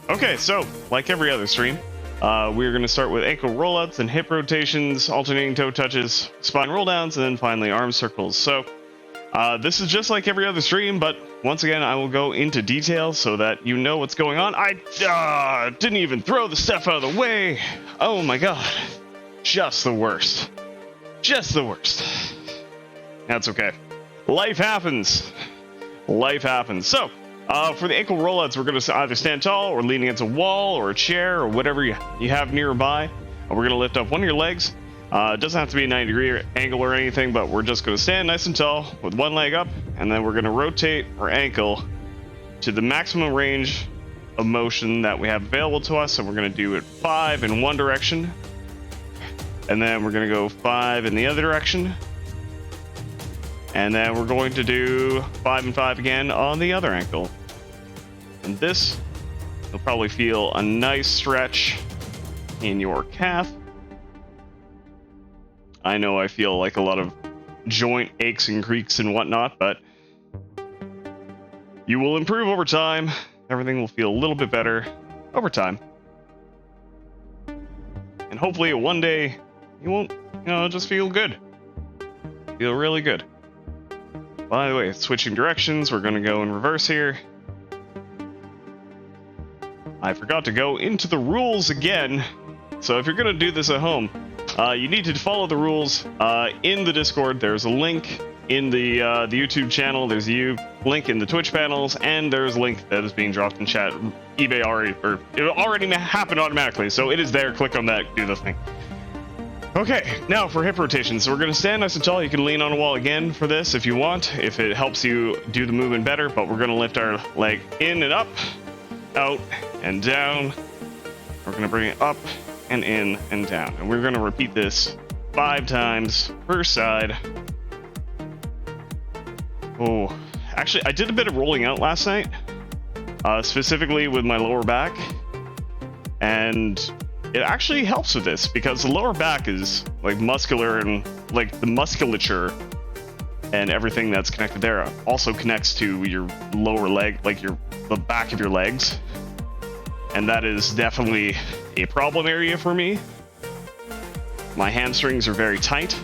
Okay, so, like every other stream, we're going to start with ankle rollouts and hip rotations, alternating toe touches, spine roll downs, and then finally arm circles. So, this is just like every other stream, but once again, I will go into detail so that you know what's going on. I didn't even throw the stuff out of the way. Oh my god. Just the worst. Just the worst. That's okay. Life happens. Life happens. So, for the ankle rollouts, we're going to either stand tall or lean against a wall or a chair or whatever you have nearby. We're going to lift up one of your legs. It doesn't have to be a 90-degree angle or anything, but we're just going to stand nice and tall with one leg up, and then we're going to rotate our ankle to the maximum range of motion that we have available to us. So we're going to do it 5 in one direction, and then we're going to go 5 in the other direction, and then we're going to do 5 and 5 again on the other ankle. And this, you'll probably feel a nice stretch in your calf. I know I feel like a lot of joint aches and creaks and whatnot, but you will improve over time. Everything will feel a little bit better over time. And hopefully one day you won't, just feel good. Feel really good. By the way, switching directions, we're going to go in reverse here. I forgot to go into the rules again. So if you're going to do this at home, you need to follow the rules in the Discord. There's a link in the YouTube channel. There's a link in the Twitch panels, and there's a link that is being dropped in chat. It already happened automatically, so it is there. Click on that, do the thing. Okay, now for hip rotations. So we're going to stand nice and tall. You can lean on a wall again for this if you want, if it helps you do the movement better, but we're going to lift our leg in and up, out and down. We're going to bring it up and in and down, and we're going to repeat this 5 times per side. Oh, actually, I did a bit of rolling out last night, specifically with my lower back, and it actually helps with this because the lower back is like muscular, and like the musculature and everything that's connected there also connects to your lower leg, like the back of your legs, and that is definitely a problem area for me. My hamstrings are very tight,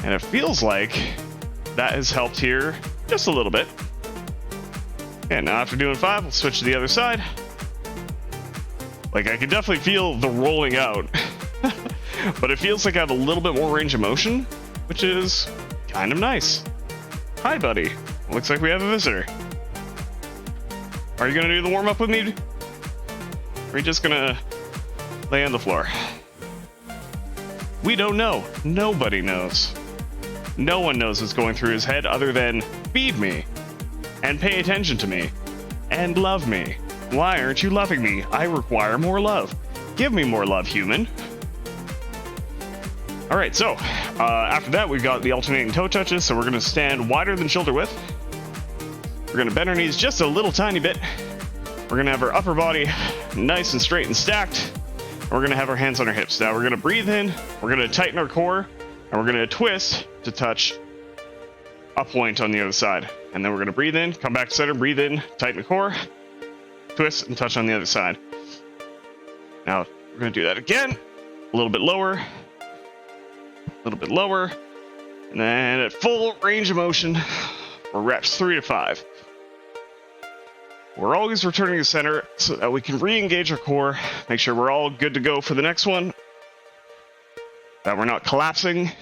and it feels like that has helped here just a little bit. And now after doing 5, we'll switch to the other side. Like, I can definitely feel the rolling out, but it feels like I have a little bit more range of motion, which is kind of nice. Hi, buddy. Looks like we have a visitor. Are you gonna do the warm-up with me? Or are you just gonna lay on the floor? We don't know. Nobody knows. No one knows what's going through his head other than feed me and pay attention to me and love me. Why aren't you loving me? I require more love. Give me more love, human. All right, so after that, we've got the alternating toe touches. So we're going to stand wider than shoulder width. We're going to bend our knees just a little tiny bit. We're going to have our upper body nice and straight and stacked. And we're going to have our hands on our hips. Now we're going to breathe in. We're going to tighten our core, and we're going to twist to touch a point on the other side. And then we're going to breathe in, come back to center, breathe in, tighten the core, twist, and touch on the other side. Now, we're going to do that again. A little bit lower. A little bit lower. And then at full range of motion for reps 3 to 5. We're always returning to center so that we can re-engage our core, make sure we're all good to go for the next one, that we're not collapsing,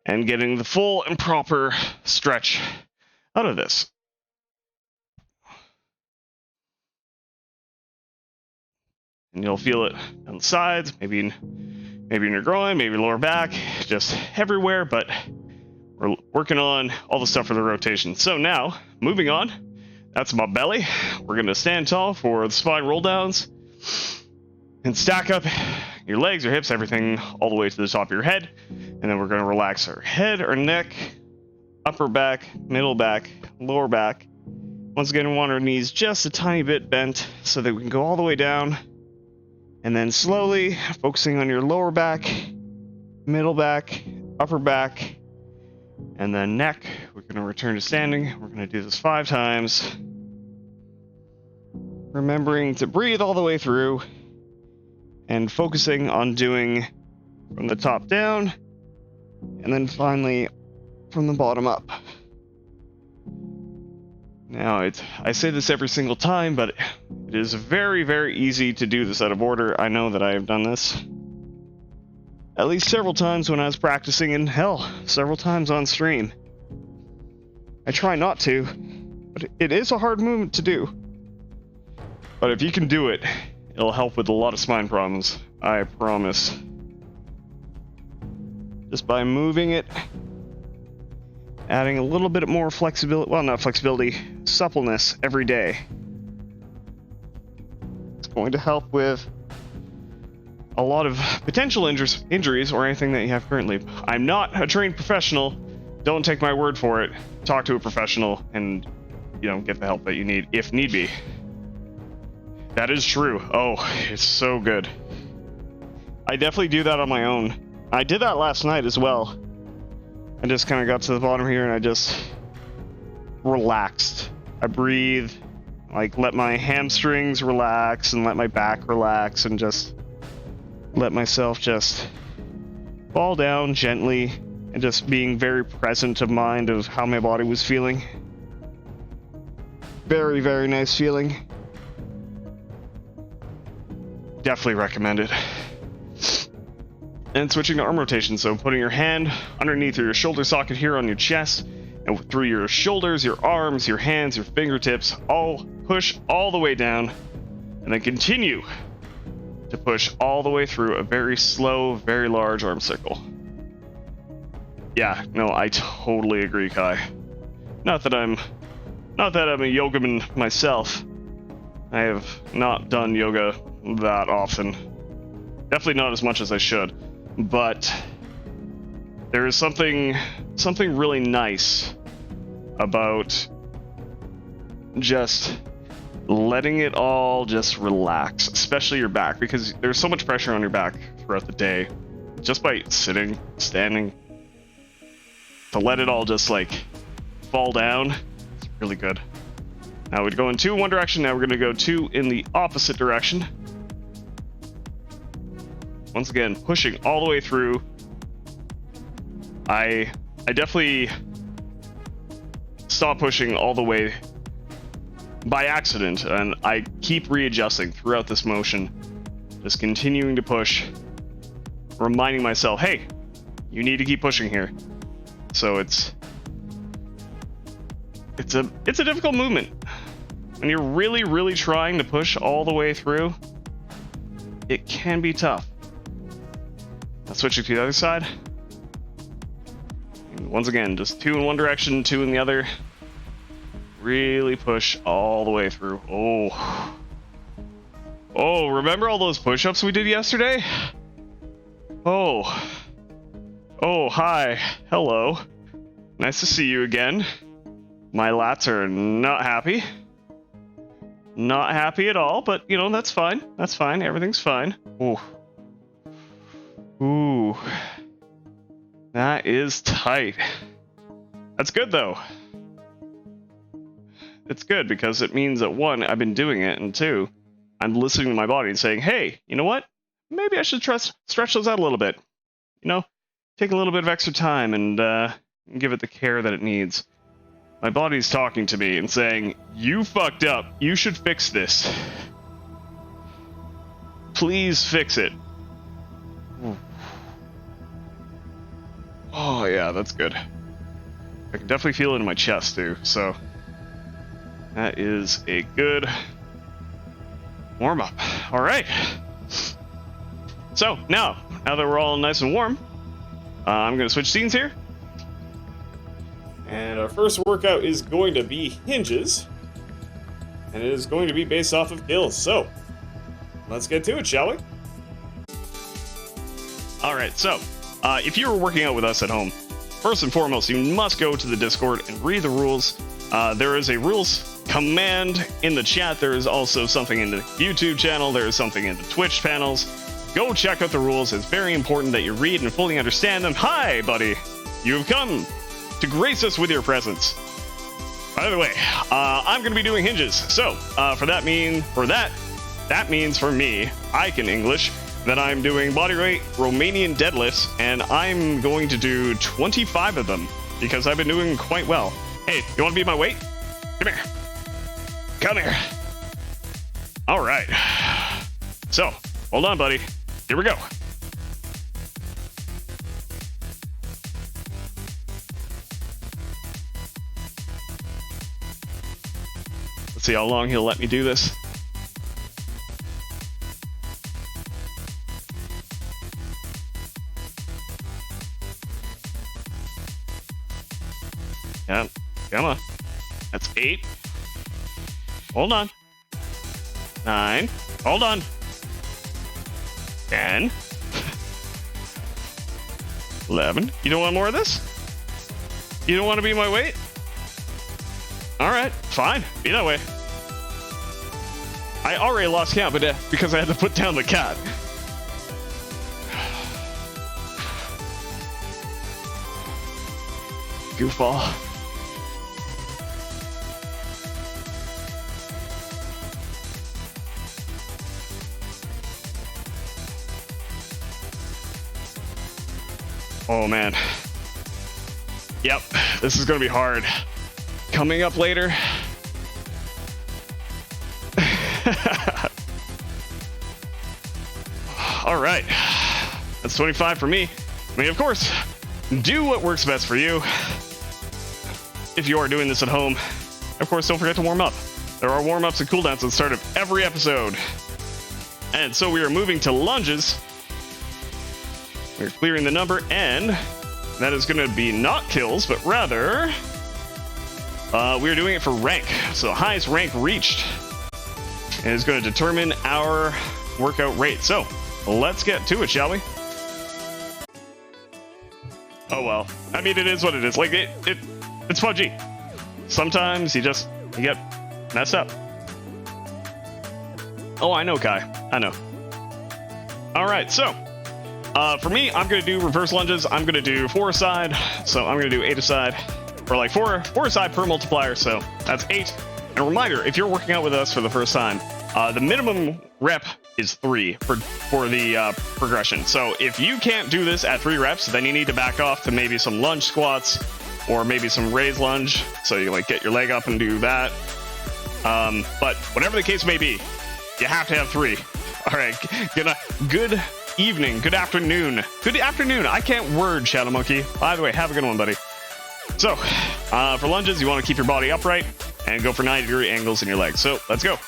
and getting the full and proper stretch out of this. And you'll feel it on the sides, maybe in your groin, maybe lower back, just everywhere, but we're working on all the stuff for the rotation. So now, moving on, that's my belly. We're going to stand tall for the spine roll downs and stack up your legs, your hips, everything all the way to the top of your head. And then we're going to relax our head, our neck, upper back, middle back, lower back. Once again, we want our knees just a tiny bit bent so that we can go all the way down. And then slowly focusing on your lower back, middle back, upper back, and then neck. We're going to return to standing. We're going to do this 5 times. remembering to breathe all the way through and focusing on doing from the top down and then finally from the bottom up. Now, I say this every single time, but it is very, very easy to do this out of order. I know that I have done this at least several times when I was practicing, and hell, several times on stream. I try not to, but it is a hard movement to do. But if you can do it, it'll help with a lot of spine problems, I promise. Just by moving it, adding a little bit more flexibility, well, not flexibility, suppleness every day. It's going to help with a lot of potential injuries or anything that you have currently. I'm not a trained professional. Don't take my word for it. Talk to a professional and, get the help that you need, if need be. That is true. Oh, it's so good. I definitely do that on my own. I did that last night as well. I just kind of got to the bottom here and I just relaxed. I breathed, let my hamstrings relax and let my back relax and just let myself just fall down gently and just being very present of mind of how my body was feeling. Very, very nice feeling. Definitely recommend it. And switching to arm rotation, so putting your hand underneath your shoulder socket here on your chest, and through your shoulders, your arms, your hands, your fingertips, all push all the way down, and then continue to push all the way through a very slow, very large arm circle. Yeah, no, I totally agree, Kai. Not that I'm a yogaman myself. I have not done yoga that often. Definitely not as much as I should. But there is something really nice about just letting it all just relax, especially your back, because there's so much pressure on your back throughout the day. Just by sitting, standing, to let it all just fall down, it's really good. Now we'd go in 2 in one direction, now we're gonna go 2 in the opposite direction. Once again, pushing all the way through. I definitely stopped pushing all the way by accident, and I keep readjusting throughout this motion. Just continuing to push, reminding myself, hey, you need to keep pushing here. So it's a difficult movement. When you're really, really trying to push all the way through, it can be tough. Now switching to the other side. And once again, just 2 in one direction, 2 in the other. Really push all the way through. Oh, remember all those push-ups we did yesterday? Oh, hi. Hello. Nice to see you again. My lats are not happy. Not happy at all, but, that's fine. That's fine. Everything's fine. Ooh. That is tight. That's good, though. It's good because it means that 1, I've been doing it, and 2, I'm listening to my body and saying, hey, you know what? Maybe I should stretch those out a little bit. Take a little bit of extra time and give it the care that it needs. My body's talking to me and saying, you fucked up. You should fix this. Please fix it. Oh, yeah, that's good. I can definitely feel it in my chest, too, so that is a good warm-up. All right. So, now that we're all nice and warm, I'm going to switch scenes here. And our first workout is going to be hinges. And it is going to be based off of kills. So, let's get to it, shall we? Alright, so, if you were working out with us at home, first and foremost, you must go to the Discord and read the rules. There is a rules command in the chat. There is also something in the YouTube channel. There is something in the Twitch panels. Go check out the rules. It's very important that you read and fully understand them. Hi, buddy! You have come to grace us with your presence. By the way, I'm going to be doing hinges. So that means for me, I can English, that I'm doing body weight Romanian deadlifts, and I'm going to do 25 of them because I've been doing quite well. Hey, you want to be my weight? Come here. Come here. All right. So, hold on, buddy. Here we go. Let's see how long he'll let me do this. Yeah, come on. That's 8. Hold on. 9. Hold on. 10. 11. You don't want more of this? You don't want to be my weight? Alright, fine. Be that way. I already lost count, but because I had to put down the cat. Goofball. Oh man. Yep, this is gonna be hard. Coming up later. All right, that's 25 for me. I mean, of course, do what works best for you. If you are doing this at home, of course, don't forget to warm up. There are warm-ups and cooldowns at the start of every episode. And so we are moving to lunges. We're clearing the number, and that is going to be not kills, but rather we're doing it for rank. So the highest rank reached is going to determine our workout rate. So let's get to it, shall we? Oh well. I mean, it is what it is. Like it's PUBG. Sometimes you get messed up. Oh, I know, Kai. I know. All right, so for me, I'm gonna do reverse lunges. I'm gonna do 4 aside, so I'm gonna do 8 aside, or like 4 aside per multiplier. So that's 8. And a reminder: if you're working out with us for the first time, the minimum rep is 3 for the progression. So if you can't do this at 3 reps, then you need to back off to maybe some lunge squats or maybe some raise lunge. So you like get your leg up and do that. But whatever the case may be, you have to have 3. All right. Good evening. Good afternoon. Good afternoon. I can't word, Shadow Monkey. By the way, have a good one, buddy. So for lunges, you want to keep your body upright and go for 90-degree angles in your legs. So let's go.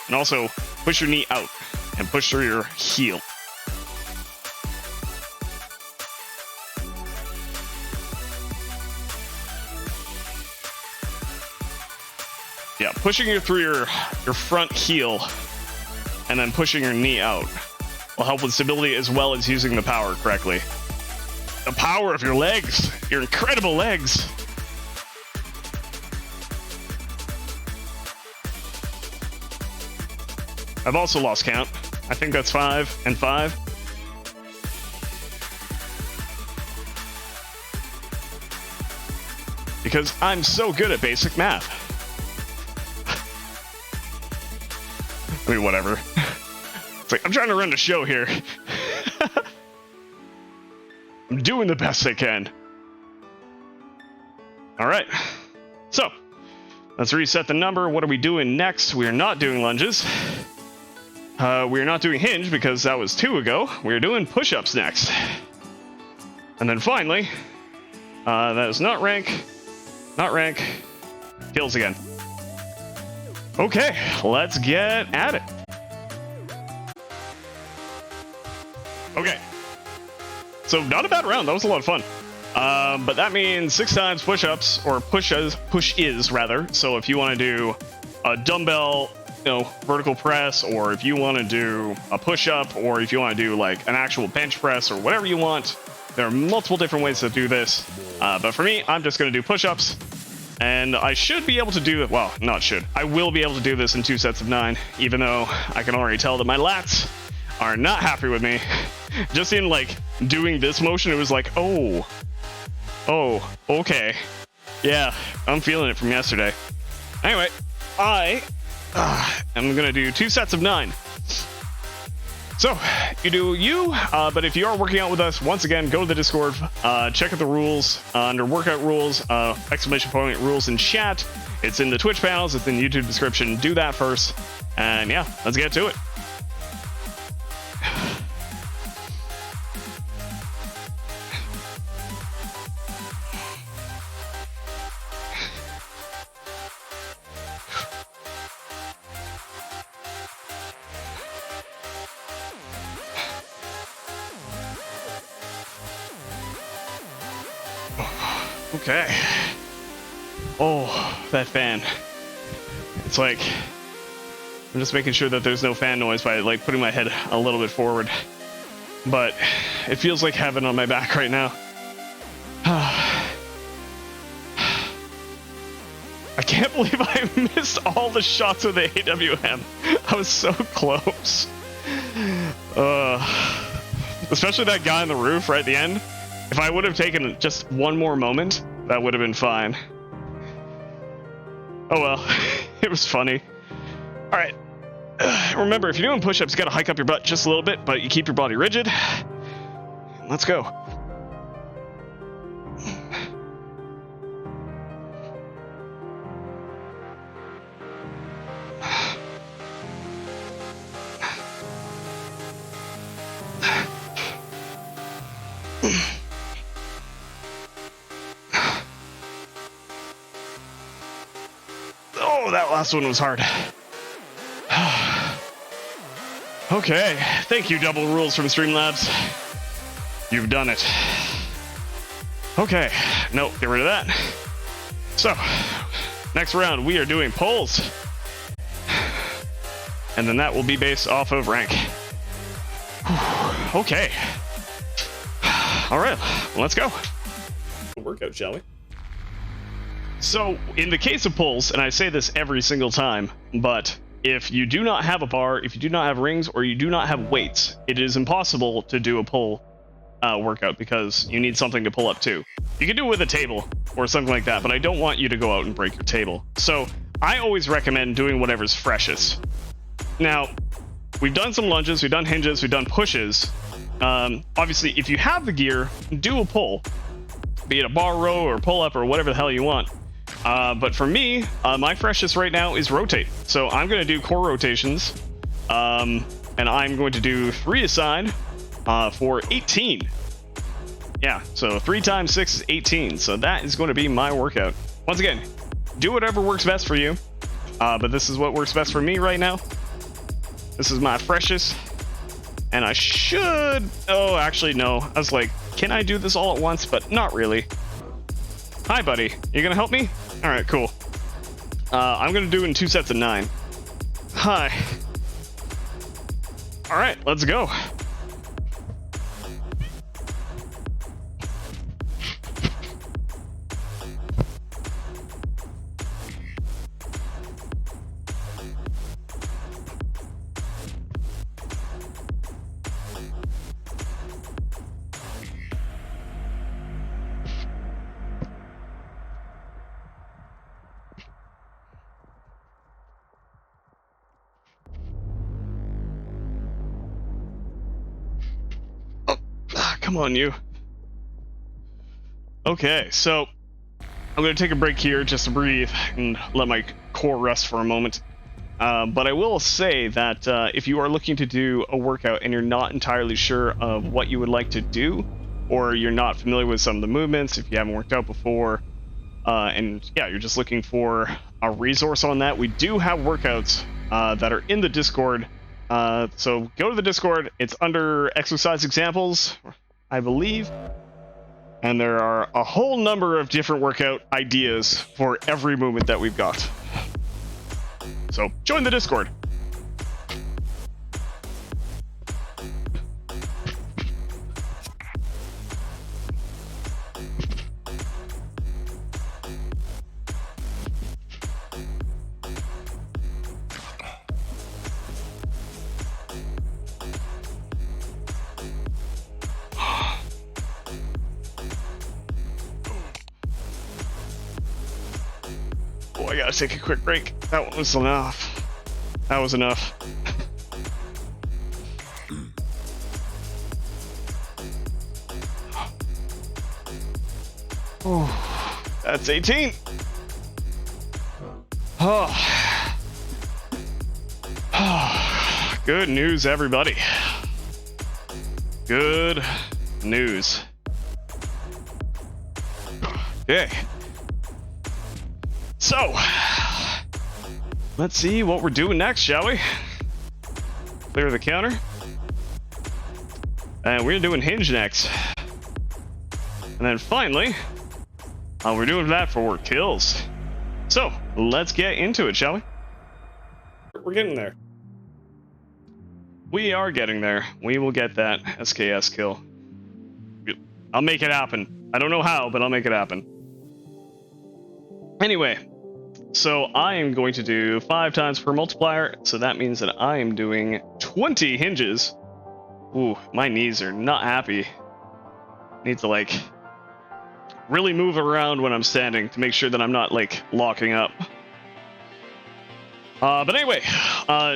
And also push your knee out and push through your heel. Yeah, pushing you through your front heel and then pushing your knee out will help with stability as well as using the power correctly. The power of your legs, your incredible legs. I've also lost count. I think that's 5 and 5. Because I'm so good at basic math. I mean, whatever. It's like, I'm trying to run the show here. I'm doing the best I can. All right. So, let's reset the number. What are we doing next? We are not doing lunges. We are not doing hinge because that was 2 ago. We're doing push-ups next. And then finally, that is not rank, kills again. Okay, let's get at it. Okay. So not a bad round. That was a lot of fun. But that means 6 times push-ups, or push-is rather. So if you want to do a dumbbell, vertical press, or if you want to do a push-up, or if you want to do like an actual bench press, or whatever you want, there are multiple different ways to do this. But for me, I'm just going to do push-ups. And I should be able to do it, well, not should. I will be able to do this in 2 sets of 9, even though I can already tell that my lats are not happy with me. Just in, like, doing this motion, it was like, oh, okay. Yeah, I'm feeling it from yesterday. Anyway, I am going to do 2 sets of 9. So, you do you, but if you are working out with us, once again, go to the Discord, check out the rules, under workout rules, exclamation point rules in chat. It's in the Twitch panels, it's in the YouTube description. Do that first, and yeah, let's get to it. Okay. Oh, that fan. It's like, I'm just making sure that there's no fan noise by like putting my head a little bit forward. But it feels like heaven on my back right now. I can't believe I missed all the shots with the AWM. I was so close. Especially that guy on the roof right at the end. If I would have taken just one more moment, that would have been fine. Oh well, it was funny. Alright, remember, if you're doing push-ups, you gotta hike up your butt just a little bit, but you keep your body rigid. Let's go. Oh, that last one was hard. Okay, thank you, Double Rules from Streamlabs. You've done it. Okay, no, get rid of that. So, next round we are doing pulls. And then that will be based off of rank. Okay. Alright, let's go. Workout, shall we? So, in the case of pulls, and I say this every single time, but if you do not have a bar, if you do not have rings, or you do not have weights, it is impossible to do a pull workout because you need something to pull up to. You can do it with a table or something like that, but I don't want you to go out and break your table. So, I always recommend doing whatever's freshest. Now, we've done some lunges, we've done hinges, we've done pushes. Obviously, if you have the gear, do a pull. Be it a bar row or pull up or whatever the hell you want. But for me, my freshest right now is rotate. So I'm going to do core rotations. And I'm going to do 3 aside for 18. Yeah, so 3 times 6 is 18. So that is going to be my workout. Once again, do whatever works best for you. But this is what works best for me right now. This is my freshest. And I should... Oh, actually, no. I was like, can I do this all at once? But not really. Hi, buddy. You gonna help me? Alright, cool. I'm gonna do it in 2 sets of 9. Hi. Alright, let's go. Come on, you. Okay, so I'm going to take a break here just to breathe and let my core rest for a moment. But I will say that if you are looking to do a workout and you're not entirely sure of what you would like to do, or you're not familiar with some of the movements, if you haven't worked out before, and yeah, you're just looking for a resource on that, we do have workouts that are in the Discord. So go to the Discord. It's under exercise examples, I believe. And there are a whole number of different workout ideas for every movement that we've got. So join the Discord. gotta take a quick break. That one was enough. That was enough. Oh, that's 18. Oh. Oh. Good news, everybody. Good news. Okay. So, let's see what we're doing next, shall we? Clear the counter. And we're doing hinge next. And then finally, we're doing that for kills. So, let's get into it, shall we? We're getting there. We are getting there. We will get that SKS kill. I'll make it happen. I don't know how, but I'll make it happen. Anyway, so I am going to do 5 times per multiplier, so that means that I am doing 20 hinges. Ooh, my knees are not happy. Need to, like, really move around when I'm standing to make sure that I'm not, like, locking up. But anyway,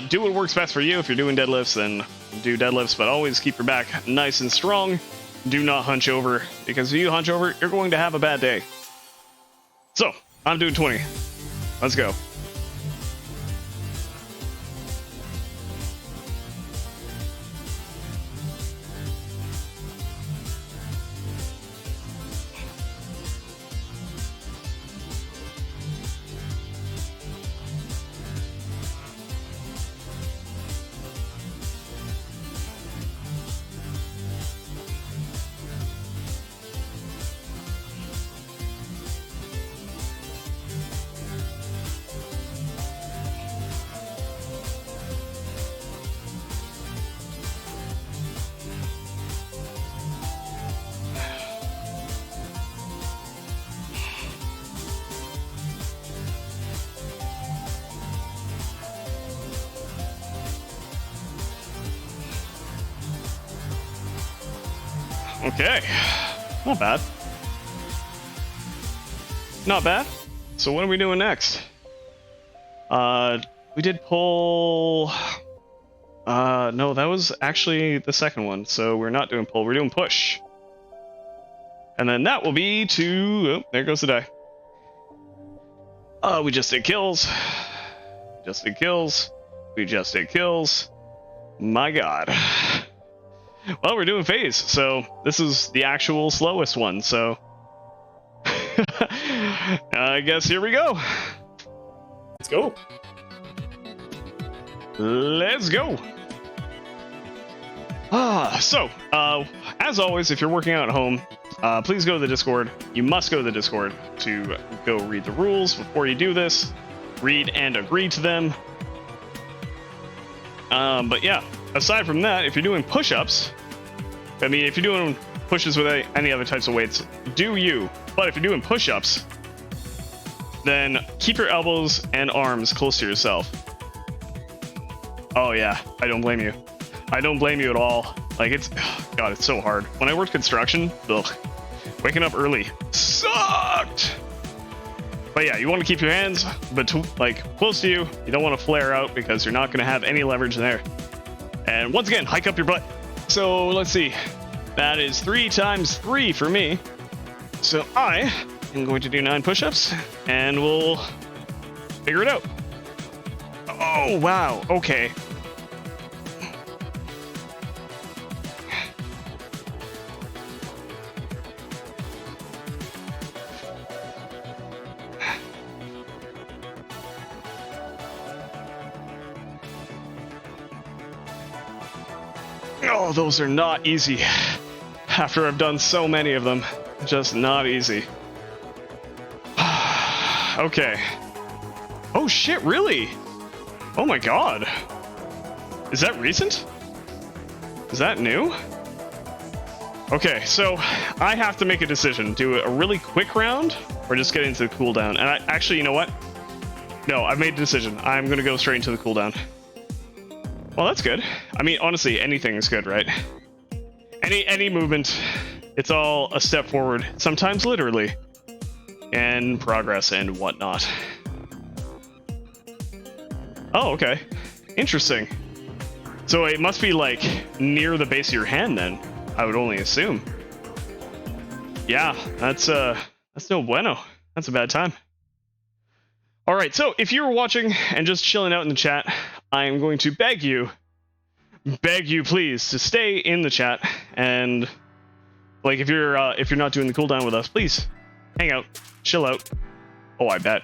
do what works best for you. If you're doing deadlifts, then do deadlifts, but always keep your back nice and strong. Do not hunch over, because if you hunch over, you're going to have a bad day. So, I'm doing 20. Let's go. Okay, not bad. Not bad. So what are we doing next? We did pull... no, that was actually the second one, so we're not doing pull, we're doing push. And then that will be to... Oh, there goes the die. We just did kills. Just did kills. We just did kills. My god. Well, we're doing phase, so this is the actual slowest one, so... I guess here we go. Let's go. Let's go. So, as always, if you're working out at home, please go to the Discord. You must go to the Discord to go read the rules before you do this. Read and agree to them. But yeah, aside from that, if you're doing push-ups, I mean, if you're doing pushes with any other types of weights, do you. But if you're doing push-ups, then keep your elbows and arms close to yourself. Oh yeah, I don't blame you. I don't blame you at all. Like, it's... God, it's so hard. When I worked construction, ugh, waking up early sucked! But yeah, you want to keep your hands like close to you. You don't want to flare out because you're not going to have any leverage there. And once again, hike up your butt. So let's see. That is 3 times 3 for me. So I am going to do 9 push-ups and we'll figure it out. Oh, wow. Okay. Oh, those are not easy. After I've done so many of them, just not easy. Okay. Oh shit, really? Oh my god. Is that recent? Is that new? Okay, so I have to make a decision. Do a really quick round or just get into the cooldown? And I actually, you know what? No, I've made a decision. I'm gonna go straight into the cooldown. Well, that's good. I mean, honestly, anything is good, right? Any movement, it's all a step forward, sometimes literally, and progress and whatnot. Oh, okay. Interesting. So it must be like near the base of your hand then, I would only assume. Yeah, that's no bueno. That's a bad time. All right, so if you were watching and just chilling out in the chat, I am going to beg you please to stay in the chat, and like if you're not doing the cooldown with us, please hang out, chill out. Oh, I bet.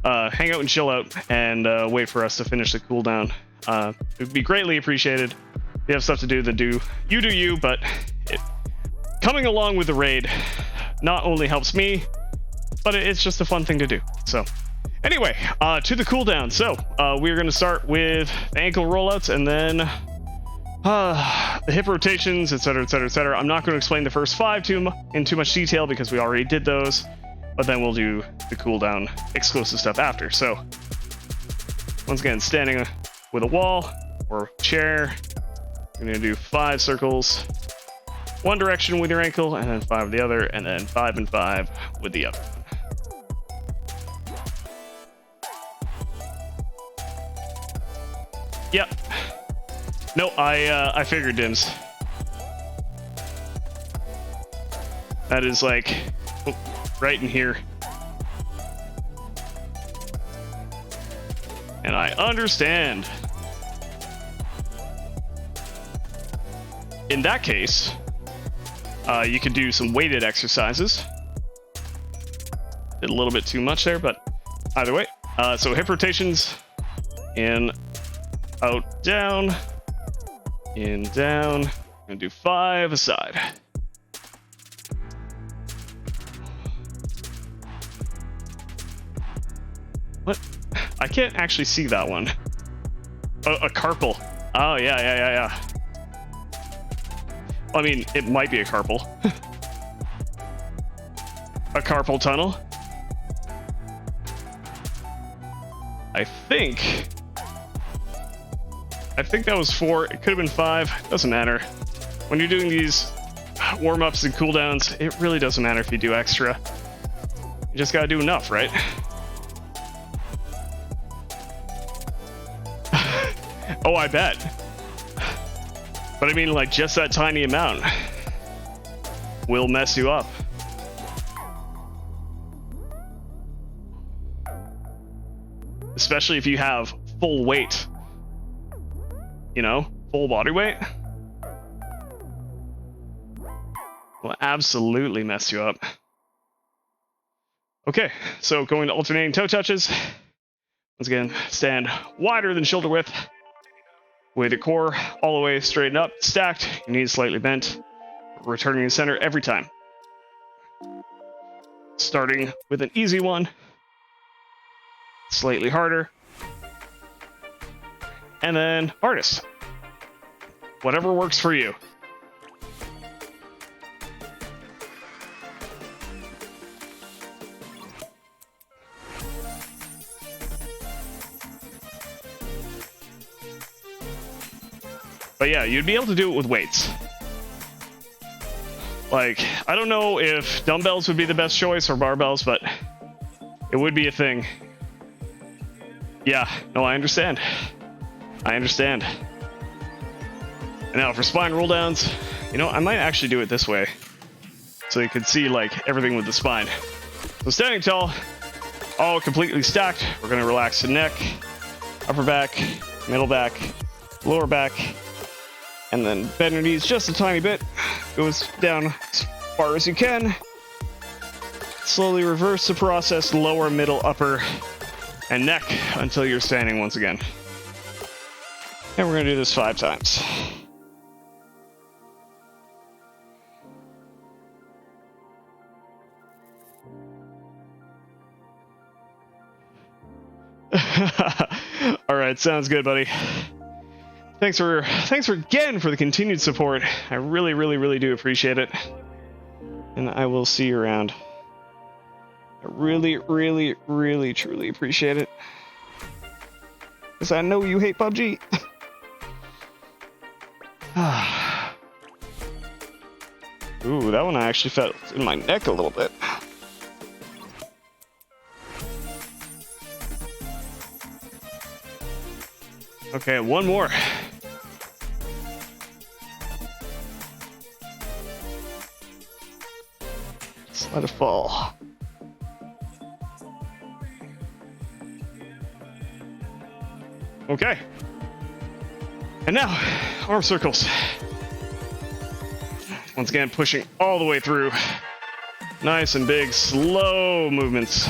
Hang out and chill out and wait for us to finish the cooldown. It would be greatly apprecited. If you have stuff to do, then do you, but coming along with the raid not only helps me, but it's just a fun thing to do. So anyway, to the cooldown. So we're going to start with the ankle rollouts and then the hip rotations, etc, etc, etc. I'm not going to explain the first 5 in too much detail because we already did those, but then we'll do the cooldown exclusive stuff after. So once again, standing with a wall or chair, you're going to do 5 circles, one direction with your ankle, and then 5 the other, and then 5 and 5 with the other. Yep. No, I figured, Dims. That is like right in here. And I understand. In that case, you could do some weighted exercises. Did a little bit too much there, but either way. So hip rotations, in, out, down, in, down. I'm gonna do 5 aside. What? I can't actually see that one. Oh, a carpal. Oh, yeah. I mean, it might be a carpal. A carpal tunnel. I think that was 4. It could have been 5. Doesn't matter. When you're doing these warm-ups and cooldowns, it really doesn't matter if you do extra. You just gotta do enough, right? Oh, I bet. But I mean, like, just that tiny amount will mess you up. Especially if you have full weight. You know, full body weight. Will absolutely mess you up. Okay, so going to alternating toe touches. Once again, stand wider than shoulder width. With your core all the way straightened up, stacked, your knees slightly bent, returning to center every time. Starting with an easy one, slightly harder, and then hardest. Whatever works for you. But yeah, you'd be able to do it with weights. Like, I don't know if dumbbells would be the best choice or barbells, but it would be a thing. Yeah, no, I understand. I understand. And now for spine roll downs, you know, I might actually do it this way. So you can see, like, everything with the spine. So standing tall, all completely stacked. We're gonna relax the neck, upper back, middle back, lower back, and then bend your knees just a tiny bit. Goes down as far as you can. Slowly reverse the process, lower, middle, upper, and neck until you're standing once again. And we're gonna do this 5 times. All right, sounds good, buddy. Thanks for again for the continued support. I really do appreciate it. And I will see you around. I really truly appreciate it. Because I know you hate PUBG. Ooh, that one I actually felt in my neck a little bit. Okay, one more. Just let it fall. Okay. And now, arm circles. Once again, pushing all the way through. Nice and big, slow movements.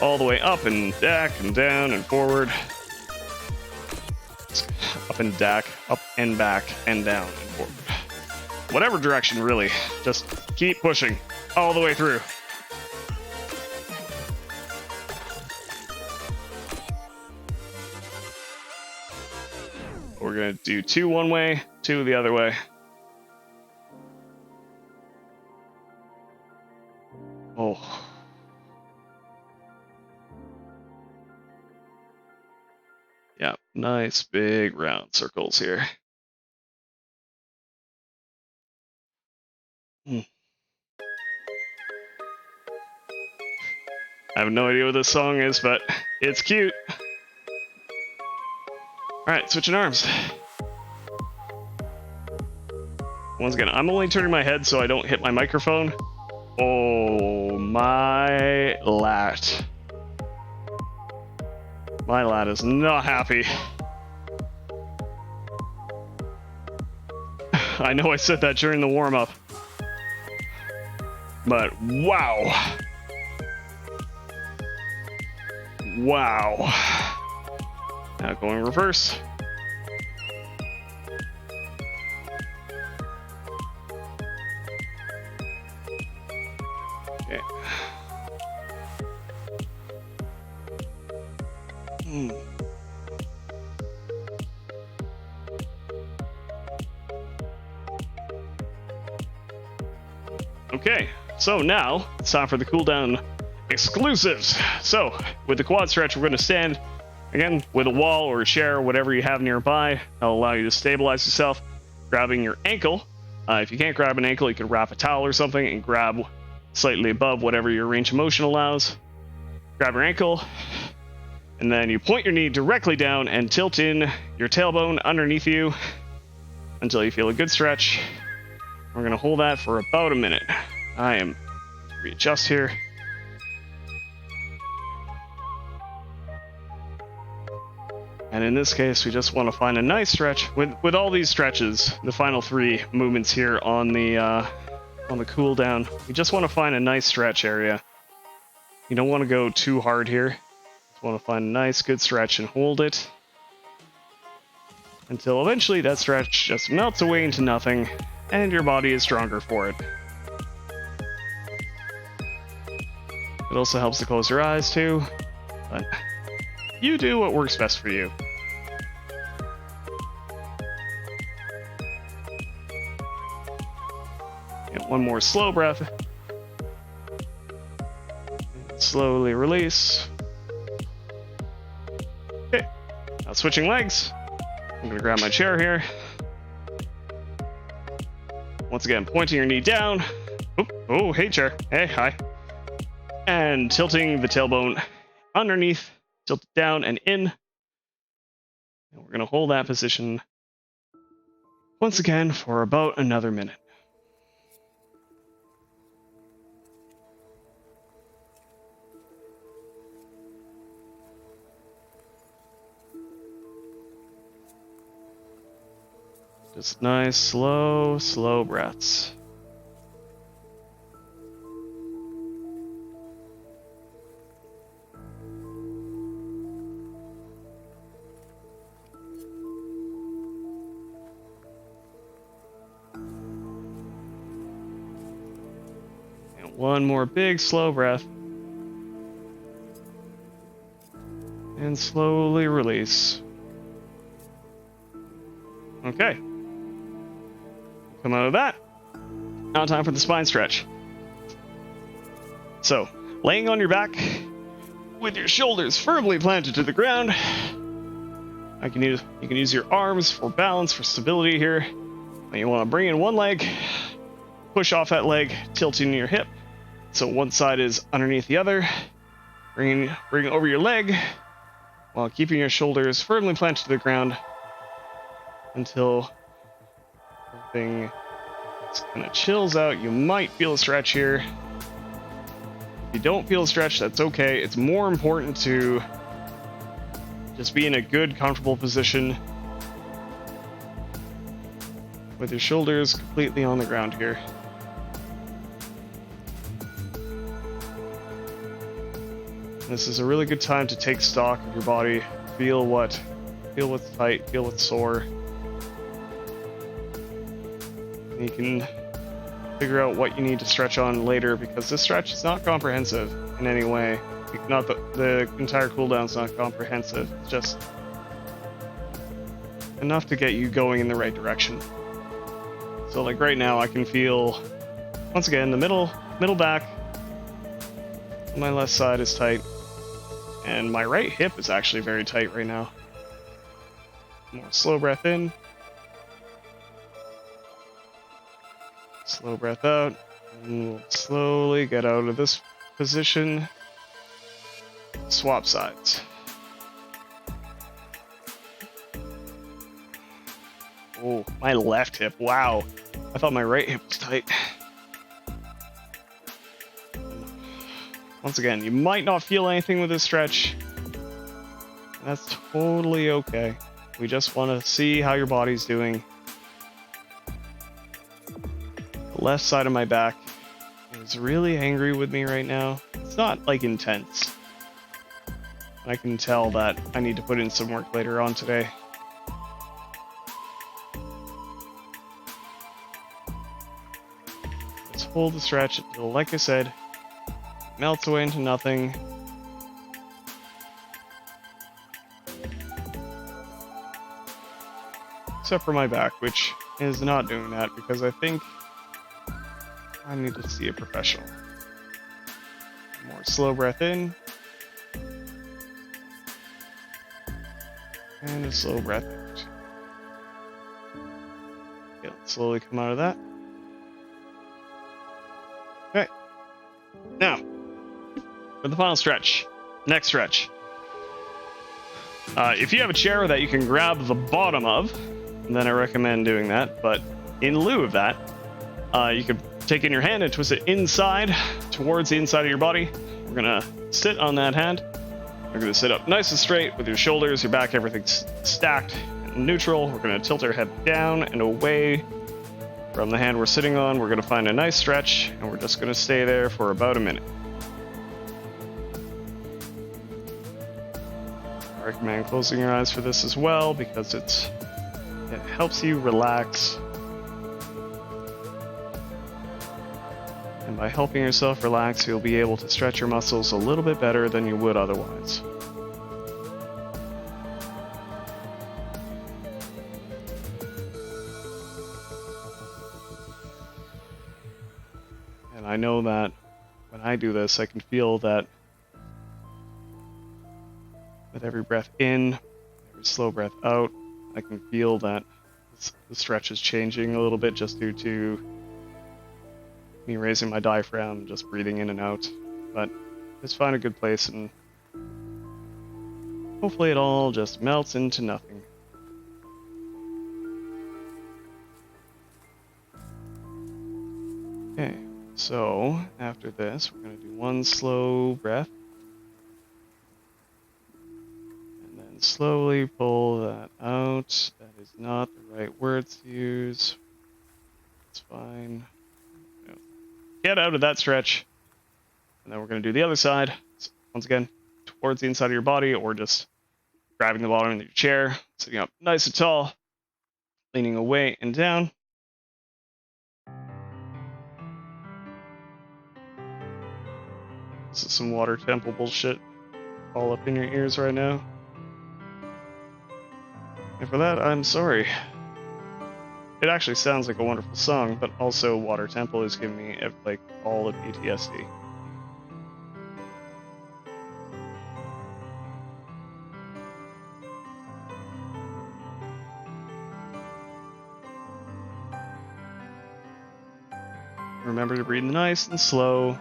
All the way up and back and down and forward. Up and back, up and back and down and forward. Whatever direction, really. Just keep pushing all the way through. We're gonna do 2 one way, 2 the other way. Oh. Yeah, nice big round circles here. I have no idea what this song is, but it's cute. Alright, switching arms. Once again, I'm only turning my head so I don't hit my microphone. Oh, my lat. My lat is not happy. I know I said that during the warm-up. But wow. Wow. Now going reverse. Okay. Okay, so now it's time for the cooldown exclusives. So, with the quad stretch, we're going to stand again with a wall or a chair, or whatever you have nearby. That'll allow you to stabilize yourself, grabbing your ankle. If you can't grab an ankle, you can wrap a towel or something and grab slightly above whatever your range of motion allows. Grab your ankle, and then you point your knee directly down and tilt in your tailbone underneath you until you feel a good stretch. We're going to hold that for about a minute. I am readjust here. And in this case, we just want to find a nice stretch. With all these stretches, the final 3 movements here on the cooldown, we just want to find a nice stretch area. You don't want to go too hard here. Just want to find a nice, good stretch and hold it until eventually that stretch just melts away into nothing, and your body is stronger for it. It also helps to close your eyes too, but you do what works best for you. And one more slow breath. And slowly release. Okay, now switching legs. I'm gonna grab my chair here. Once again, pointing your knee down. Oh, hey chair. Hey, hi. And tilting the tailbone underneath. Tilt it down and in. And we're going to hold that position once again for about another minute. Just nice, slow breaths. One more big slow breath. And slowly release. Okay. Come out of that. Now time for the spine stretch. So, laying on your back with your shoulders firmly planted to the ground. You can use your arms for balance, for stability here. And you want to bring in one leg, push off that leg, tilting your hip. So one side is underneath the other. Bring over your leg, while keeping your shoulders firmly planted to the ground until everything kind of chills out. You might feel a stretch here. If you don't feel a stretch, that's okay. It's more important to just be in a good, comfortable position with your shoulders completely on the ground here. This is a really good time to take stock of your body, feel what's tight, feel what's sore. And you can figure out what you need to stretch on later, because this stretch is not comprehensive in any way. Not the entire cooldown is not comprehensive. It's just enough to get you going in the right direction. So like right now I can feel, once again, the middle back. My left side is tight. And my right hip is actually very tight right now. More slow breath in. Slow breath out. And we'll slowly get out of this position. Swap sides. Oh, my left hip. Wow. I thought my right hip was tight. Once again, you might not feel anything with this stretch. That's totally okay. We just want to see how your body's doing. The left side of my back is really angry with me right now. It's not like intense. I can tell that I need to put in some work later on today. Let's hold the stretch until, like I said, melts away into nothing. Except for my back, which is not doing that because I think I need to see a professional. More slow breath in. And a slow breath out. Okay, let's slowly come out of that. Okay. Now, for the final stretch. Next stretch. If you have a chair that you can grab the bottom of, then I recommend doing that. But in lieu of that, you could take in your hand and twist it inside, towards the inside of your body. We're gonna sit on that hand. We're going to sit up nice and straight with your shoulders, your back, everything's stacked and neutral. We're going to tilt our head down and away from the hand we're sitting on. We're going to find a nice stretch, and we're just going to stay there for about a minute. I recommend closing your eyes for this as well, because it helps you relax. And by helping yourself relax, you'll be able to stretch your muscles a little bit better than you would otherwise. And I know that when I do this, I can feel that with every breath in, every slow breath out, I can feel that the stretch is changing a little bit just due to me raising my diaphragm, just breathing in and out. But just find a good place, and hopefully it all just melts into nothing. Okay, so after this, we're going to do one slow breath. And then slowly pull that out. That is not the right words to use. It's fine. Get out of that stretch, and then we're going to do the other side. So once again, towards the inside of your body, or just grabbing the bottom of your chair, sitting up nice and tall, leaning away and down. This is some water temple bullshit all up in your ears right now. And for that, I'm sorry. It actually sounds like a wonderful song, but also Water Temple is giving me like all of PTSD. Remember to breathe nice and slow.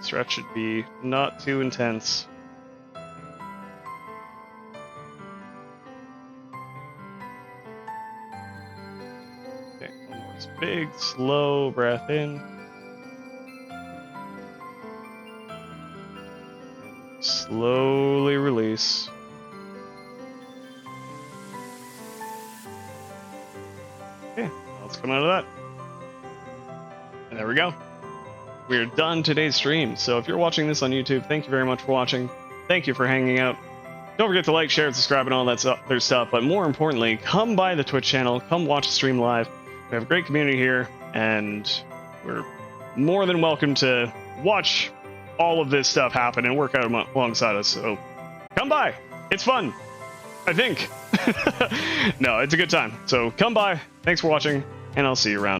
Stretch should be not too intense. Just big, slow breath in. Slowly release. Okay, let's come out of that. And there we go. We're done today's stream. So if you're watching this on YouTube, thank you very much for watching. Thank you for hanging out. Don't forget to like, share, and subscribe, and all that other stuff. But more importantly, come by the Twitch channel. Come watch the stream live. We have a great community here, and we're more than welcome to watch all of this stuff happen and work out alongside us. So come by. It's fun, I think. No, it's a good time. So come by. Thanks for watching, and I'll see you around.